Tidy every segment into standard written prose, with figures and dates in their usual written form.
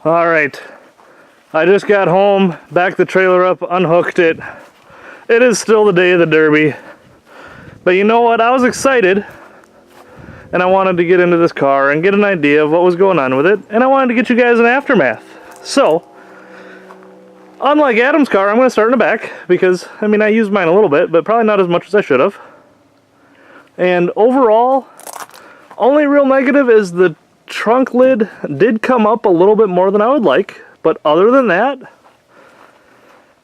Alright, I just got home, backed the trailer up, unhooked it. It is still the day of the Derby. But you know what, I was excited. And I wanted to get into this car and get an idea of what was going on with it. And I wanted to get you guys an aftermath. So, unlike Adam's car, I'm going to start in the back. Because, I mean, I used mine a little bit, but probably not as much as I should have. And overall, only real negative is the trunk lid did come up a little bit more than I would like, but other than that,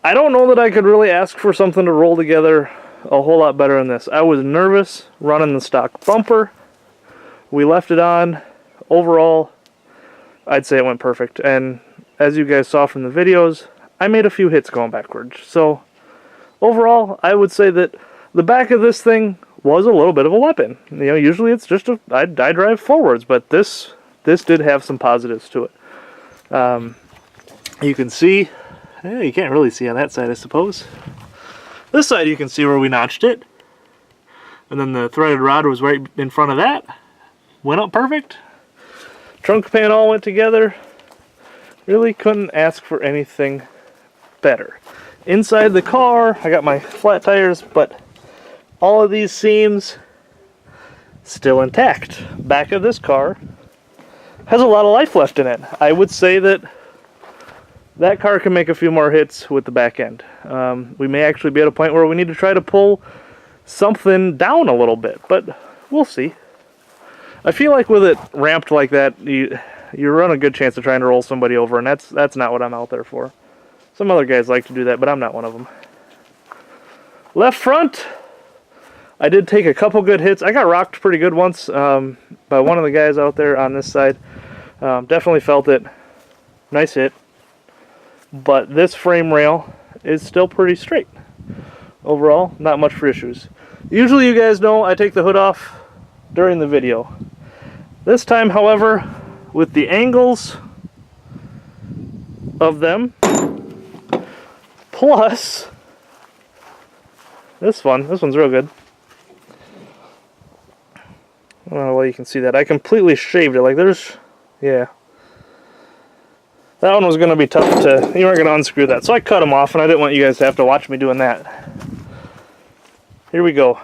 I don't know that I could really ask for something to roll together a whole lot better than this. I was nervous running the stock bumper. We left it on. Overall, I'd say it went perfect, and as you guys saw from the videos, I made a few hits going backwards. So overall, I would say that the back of this thing was a little bit of a weapon. You know, usually it's just I drive forwards, but this did have some positives to it. You can see, you can't really see on that side, I suppose. This side you can see where we notched it. And then the threaded rod was right in front of that. Went up perfect. Trunk pan all went together. Really couldn't ask for anything better. Inside the car, I got my flat tires, but all of these seams still intact. Back of this car has a lot of life left in it. I would say that that car can make a few more hits with the back end. We may actually be at a point where we need to try to pull something down a little bit, but we'll see. I feel like with it ramped like that, you run a good chance of trying to roll somebody over, and that's not what I'm out there for. Some other guys like to do that, but I'm not one of them. Left front, I did take a couple good hits. I got rocked pretty good once by one of the guys out there on this side. Definitely felt it. Nice hit. But this frame rail is still pretty straight. Overall, not much for issues. Usually you guys know I take the hood off during the video. This time, however, with the angles of them, plus this one's real good. I don't know why you can see that. I completely shaved it. Like yeah. That one was going to be tough you weren't going to unscrew that. So I cut them off, and I didn't want you guys to have to watch me doing that. Here we go.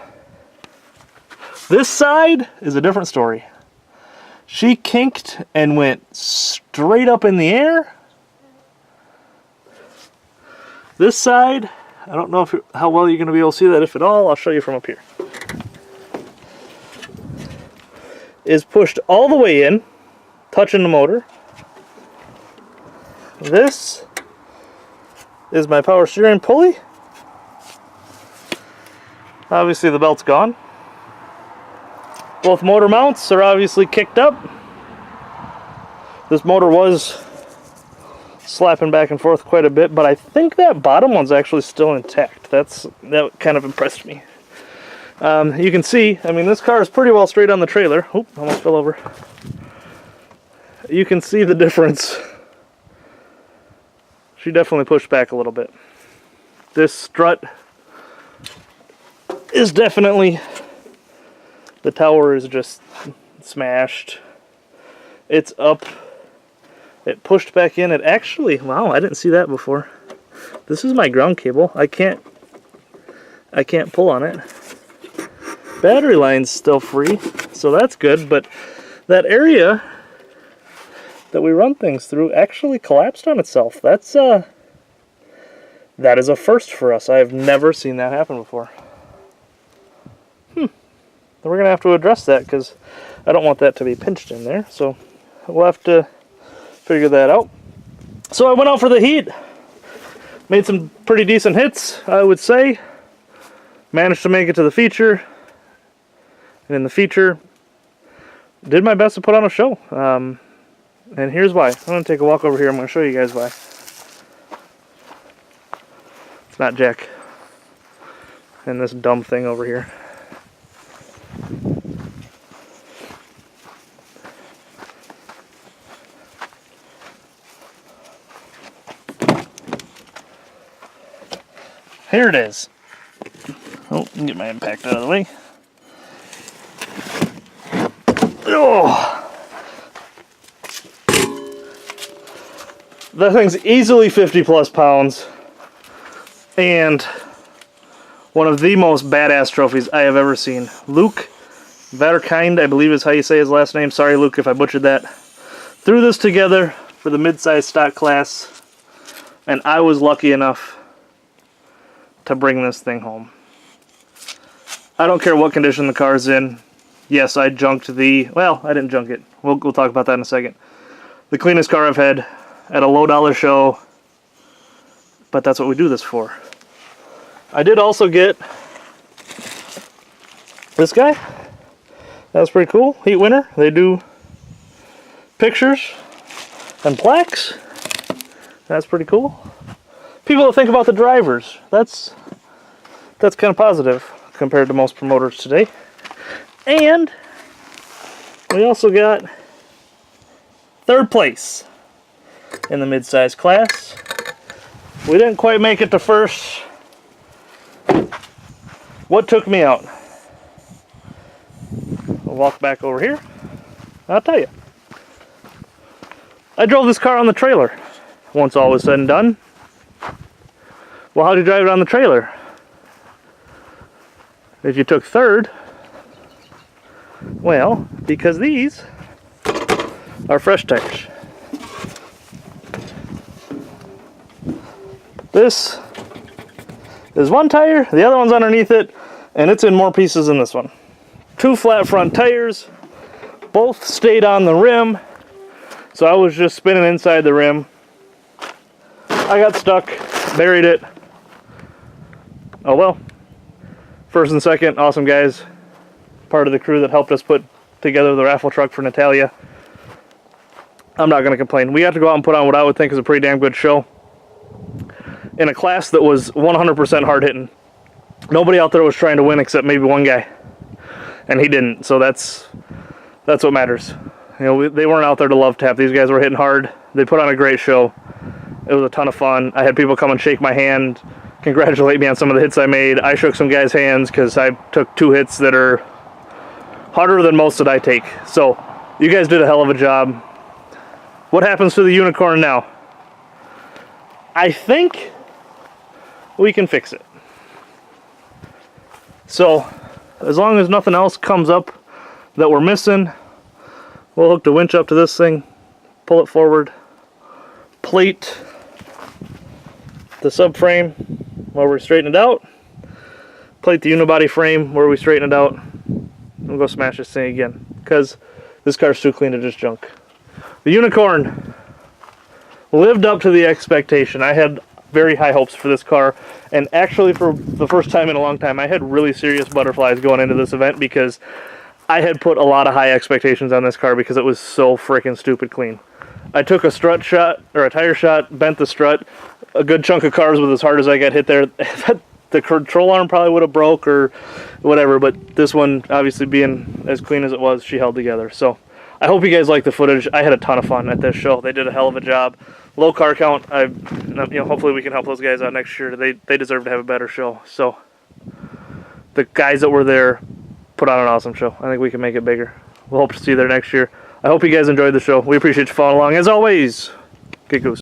This side is a different story. She kinked and went straight up in the air. This side, I don't know how well you're going to be able to see that, if at all. I'll show you from up here. Is pushed all the way in, touching the motor. This is my power steering pulley. Obviously the belt's gone. Both motor mounts are obviously kicked up. This motor was slapping back and forth quite a bit, but I think that bottom one's actually still intact. That kind of impressed me. You can see, I mean, this car is pretty well straight on the trailer. Oop, almost fell over. You can see the difference. She definitely pushed back a little bit. This strut is definitely, the tower is just smashed. It's up. It pushed back in. It actually, wow, I didn't see that before. This is my ground cable. I can't pull on it. Battery line's still free, so that's good, but that area that we run things through actually collapsed on itself. That is a first for us. I have never seen that happen before. Then we're going to have to address that, because I don't want that to be pinched in there, so we'll have to figure that out. So I went out for the heat, made some pretty decent hits, I would say. Managed to make it to the feature, and in the feature, did my best to put on a show. And here's why. I'm going to take a walk over here. I'm going to show you guys why. It's not Jack and this dumb thing over here. Here it is. Oh, get my impact out of the way. Oh. That thing's easily 50 plus pounds, and one of the most badass trophies I have ever seen. Luke Vatterkind, I believe is how you say his last name. Sorry, Luke, if I butchered that. Threw this together for the mid-size stock class, and I was lucky enough to bring this thing home. I don't care what condition the car's in. Yes, I junked the... Well, I didn't junk it. We'll talk about that in a second. The cleanest car I've had at a low-dollar show, but that's what we do this for. I did also get this guy. That's pretty cool. Heat Winner. They do pictures and plaques. That's pretty cool. People that think about the drivers. That's kind of positive compared to most promoters today. And we also got 3rd place in the mid-size class. We didn't quite make it to 1st. What took me out? I'll walk back over here. I'll tell you. I drove this car on the trailer once all was said and done. Well, how'd you drive it on the trailer? If you took 3rd, well, because these are fresh tires. This is one tire, the other one's underneath it, and it's in more pieces than this one. 2 flat front tires, both stayed on the rim, so I was just spinning inside the rim. I got stuck, buried it. Oh well. 1st and 2nd, awesome guys. Part of the crew that helped us put together the raffle truck for Natalia. I'm not going to complain. We got to go out and put on what I would think is a pretty damn good show in a class that was 100% hard hitting. Nobody out there was trying to win except maybe one guy, and he didn't. So that's what matters. You know, they weren't out there to love tap. These guys were hitting hard. They put on a great show. It was a ton of fun. I had people come and shake my hand, congratulate me on some of the hits I made. I shook some guys' hands because I took 2 hits that are harder than most that I take. So you guys did a hell of a job. What happens to the unicorn now? I think we can fix it. So as long as nothing else comes up that we're missing, we'll hook the winch up to this thing, pull it forward, plate the subframe where we straighten it out, plate the unibody frame where we straighten it out, and we'll go smash this thing again, because this car's too clean to just junk. The unicorn lived up to the expectation. I had very high hopes for this car, and actually for the first time in a long time I had really serious butterflies going into this event, because I had put a lot of high expectations on this car because it was so freaking stupid clean. I took a strut shot, or a tire shot, bent the strut. A good chunk of cars with as hard as I got hit there. The control arm probably would have broke or whatever, but this one, obviously being as clean as it was, she held together. So I hope you guys like the footage. I had a ton of fun at this show. They did a hell of a job. Low car count. Hopefully we can help those guys out next year. They deserve to have a better show. So the guys that were there put on an awesome show. I think we can make it bigger. We'll hope to see you there next year. I hope you guys enjoyed the show. We appreciate you following along. As always, get goose.